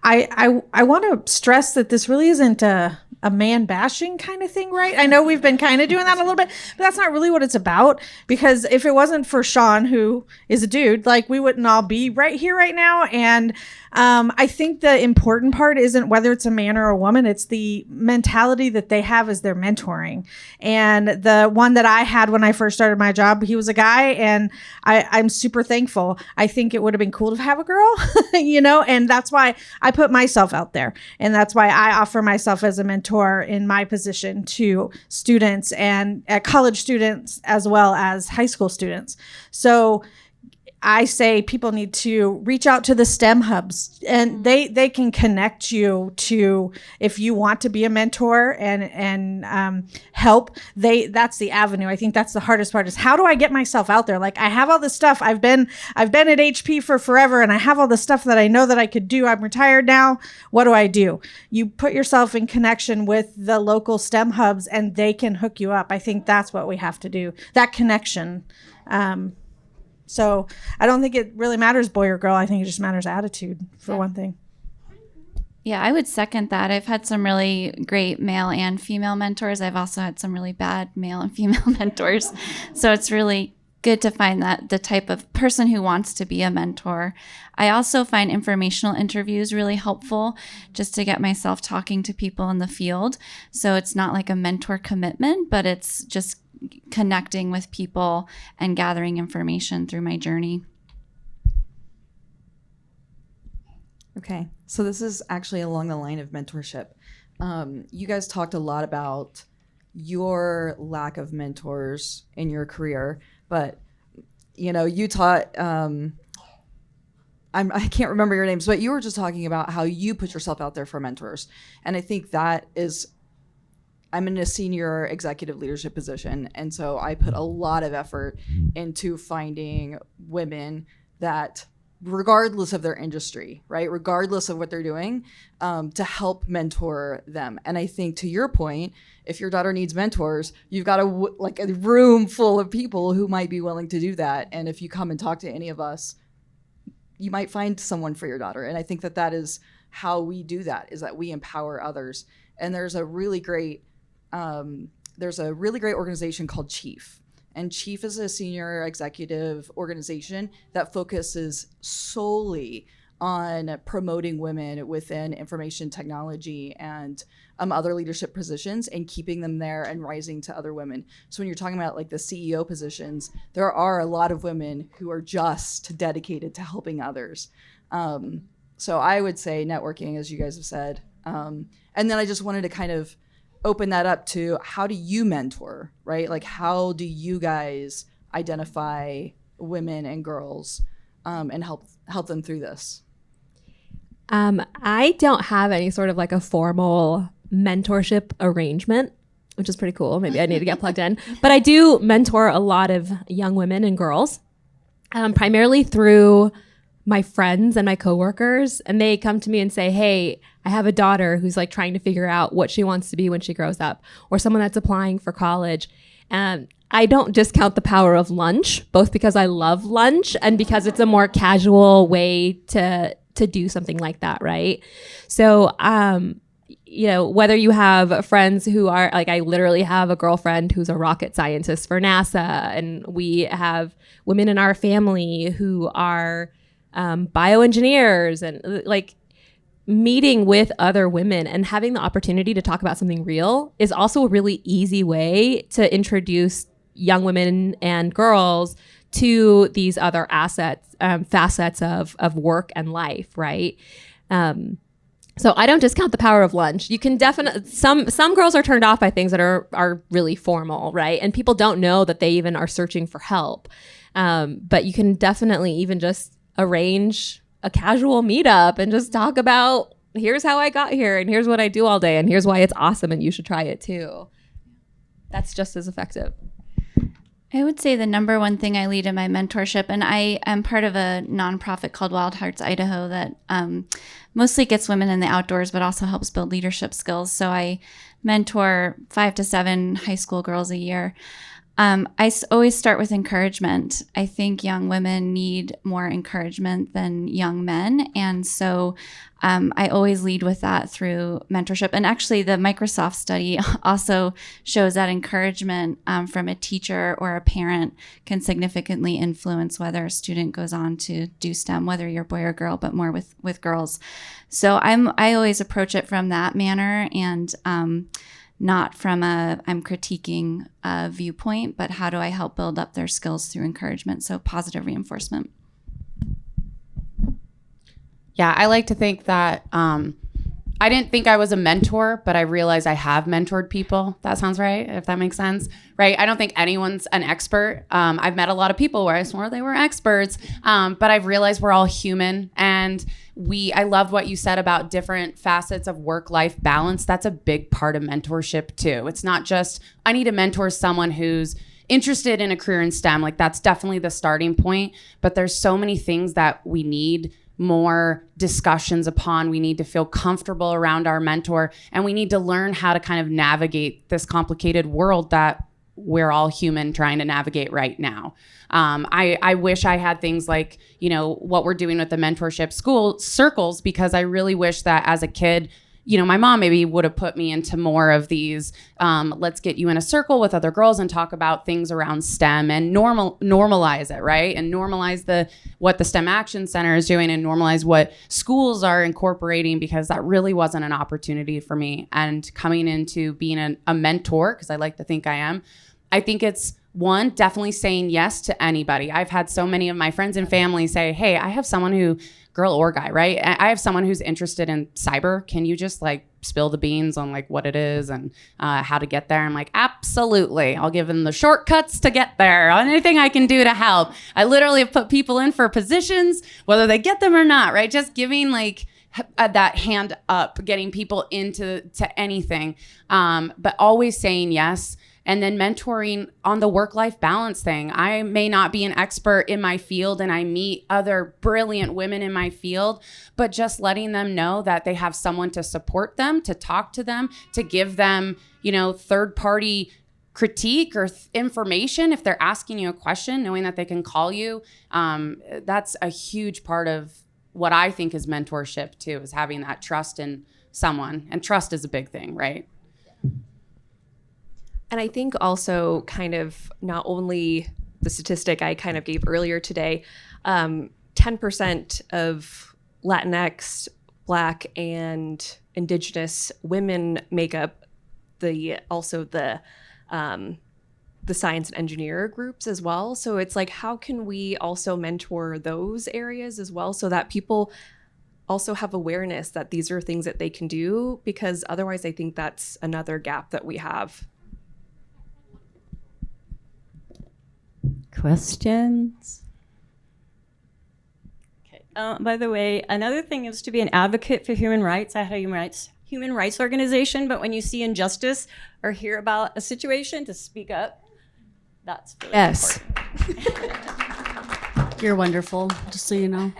want to stress that this really isn't a man bashing kind of thing, right? I know we've been kind of doing that a little bit, but that's not really what it's about. Because if it wasn't for Sean, who is a dude, we wouldn't all be right here right now. And I think the important part isn't whether it's a man or a woman, it's the mentality that they have as they're mentoring. And the one that I had when I first started my job, he was a guy, and I'm super thankful. I think it would have been cool to have a girl, and that's why I put myself out there. And that's why I offer myself as a mentor in my position to students, and college students as well as high school students. So I say people need to reach out to the STEM hubs, and they can connect you to, if you want to be a mentor and help. That's the avenue. I think that's the hardest part, is how do I get myself out there? I have all this stuff. I've been at HP for forever, and I have all the stuff that I know that I could do. I'm retired now. What do? You put yourself in connection with the local STEM hubs, and they can hook you up. I think that's what we have to do. That connection. So I don't think it really matters boy or girl. I think it just matters attitude, for one thing. Yeah, I would second that. I've had some really great male and female mentors. I've also had some really bad male and female mentors. So it's really good to find that the type of person who wants to be a mentor. I also find informational interviews really helpful, just to get myself talking to people in the field. So it's not like a mentor commitment, but it's just connecting with people and gathering information through my journey. Okay, so this is actually along the line of mentorship. You guys talked a lot about your lack of mentors in your career, but you taught, I can't remember your names, but you were just talking about how you put yourself out there for mentors. And I think that is, I'm in a senior executive leadership position, and so I put a lot of effort into finding women that, regardless of their industry, right, regardless of what they're doing, to help mentor them. And I think, to your point, if your daughter needs mentors, you've got a room full of people who might be willing to do that. And if you come and talk to any of us, you might find someone for your daughter. And I think that is how we do that, is that we empower others. And there's a really great organization called Chief. And Chief is a senior executive organization that focuses solely on promoting women within information technology and other leadership positions, and keeping them there and rising to other women. So when you're talking about the CEO positions, there are a lot of women who are just dedicated to helping others. So I would say networking, as you guys have said. And then I just wanted to kind of open that up to, how do you mentor, right? How do you guys identify women and girls and help them through this? I don't have any sort of a formal mentorship arrangement, which is pretty cool. Maybe I need to get plugged in. But I do mentor a lot of young women and girls, primarily through my friends and my coworkers. And they come to me and say, hey, I have a daughter who's trying to figure out what she wants to be when she grows up, or someone that's applying for college. And I don't discount the power of lunch, both because I love lunch and because it's a more casual way to do something like that, right? So, whether you have friends who are I literally have a girlfriend who's a rocket scientist for NASA, and we have women in our family who are bioengineers, and meeting with other women and having the opportunity to talk about something real is also a really easy way to introduce young women and girls to these other facets of work and life, right? So I don't discount the power of lunch. You can definitely, some girls are turned off by things that are really formal, right? And people don't know that they even are searching for help. But you can definitely even just arrange a casual meetup and just talk about, here's how I got here and here's what I do all day and here's why it's awesome and you should try it too. That's just as effective. I would say the number one thing I lead in my mentorship, and I am part of a nonprofit called Wild Hearts Idaho that mostly gets women in the outdoors, but also helps build leadership skills. So I mentor 5 to 7 high school girls a year. Always start with encouragement. I think young women need more encouragement than young men. And so I always lead with that through mentorship. And actually, the Microsoft study also shows that encouragement from a teacher or a parent can significantly influence whether a student goes on to do STEM, whether you're a boy or girl, but more with girls. So I always approach it from that manner and not from I'm critiquing a viewpoint, but how do I help build up their skills through encouragement? So positive reinforcement. Yeah, I like to think that I didn't think I was a mentor, but I realized I have mentored people. That sounds right, if that makes sense, right? I don't think anyone's an expert. I've met a lot of people where I swore they were experts, but I've realized we're all human. And I loved what you said about different facets of work-life balance. That's a big part of mentorship too. It's not just, I need to mentor someone who's interested in a career in STEM. Like that's definitely the starting point, but there's so many things that we need more discussions upon. We need to feel comfortable around our mentor, and we need to learn how to kind of navigate this complicated world that we're all human trying to navigate right now. I wish I had things like, what we're doing with the mentorship school circles, because I really wish that as a kid, my mom maybe would have put me into more of these, let's get you in a circle with other girls and talk about things around STEM and normalize it, right? And normalize what the STEM Action Center is doing and normalize what schools are incorporating, because that really wasn't an opportunity for me. And coming into being a mentor, because I like to think I am, I think it's one, definitely saying yes to anybody. I've had so many of my friends and family say, hey, I have someone who, girl or guy, right? I have someone who's interested in cyber. Can you just spill the beans on what it is and how to get there? I'm like, absolutely. I'll give them the shortcuts to get there. Anything I can do to help. I literally have put people in for positions, whether they get them or not, right? Just giving that hand up, getting people into anything, but always saying yes. And then mentoring on the work-life balance thing. I may not be an expert in my field and I meet other brilliant women in my field, but just letting them know that they have someone to support them, to talk to them, to give them, third-party critique or information if they're asking you a question, knowing that they can call you. That's a huge part of what I think is mentorship too, is having that trust in someone. And trust is a big thing, right? And I think also kind of not only the statistic I kind of gave earlier today, 10% of Latinx, Black, and Indigenous women make up the science and engineer groups as well. So it's how can we also mentor those areas as well, so that people also have awareness that these are things that they can do, because otherwise I think that's another gap that we have. Questions? Okay. By the way, another thing is to be an advocate for human rights. I had a human rights organization, but when you see injustice or hear about a situation, to speak up. That's really important. You're wonderful, just so you know.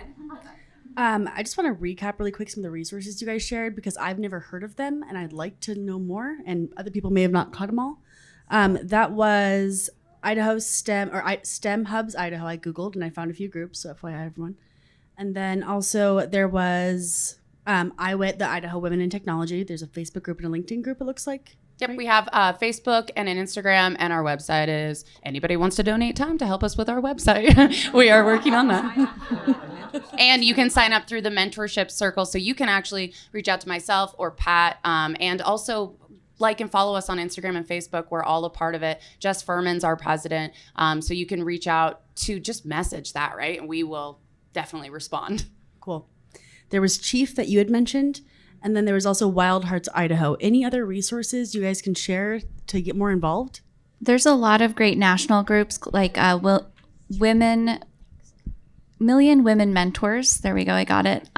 I just want to recap really quick some of the resources you guys shared, because I've never heard of them and I'd like to know more, and other people may have not caught them all. That was Idaho STEM, or STEM Hubs Idaho. I Googled and I found a few groups, so FYI everyone. And then also there was the Idaho Women in Technology. There's a Facebook group and a LinkedIn group, it looks like. Yep, we have Facebook and an Instagram, and our website is anybody wants to donate time to help us with our website. We are working on that. And you can sign up through the mentorship circle, so you can actually reach out to myself or Pat, and also like and follow us on Instagram and Facebook. We're all a part of it. Jess Furman's our president, so you can reach out to just message that, right? And we will definitely respond. Cool. There was Chief that you had mentioned. And then there was also Wild Hearts Idaho. Any other resources you guys can share to get more involved? There's a lot of great national groups like Million Women Mentors. There we go. I got it.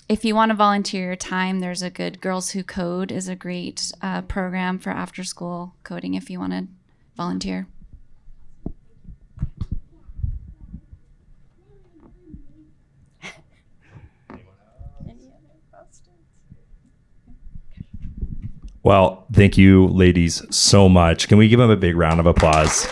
If you want to volunteer your time, there's a good Girls Who Code is a great program for after school coding if you want to volunteer. Well, thank you, ladies, so much. Can we give them a big round of applause?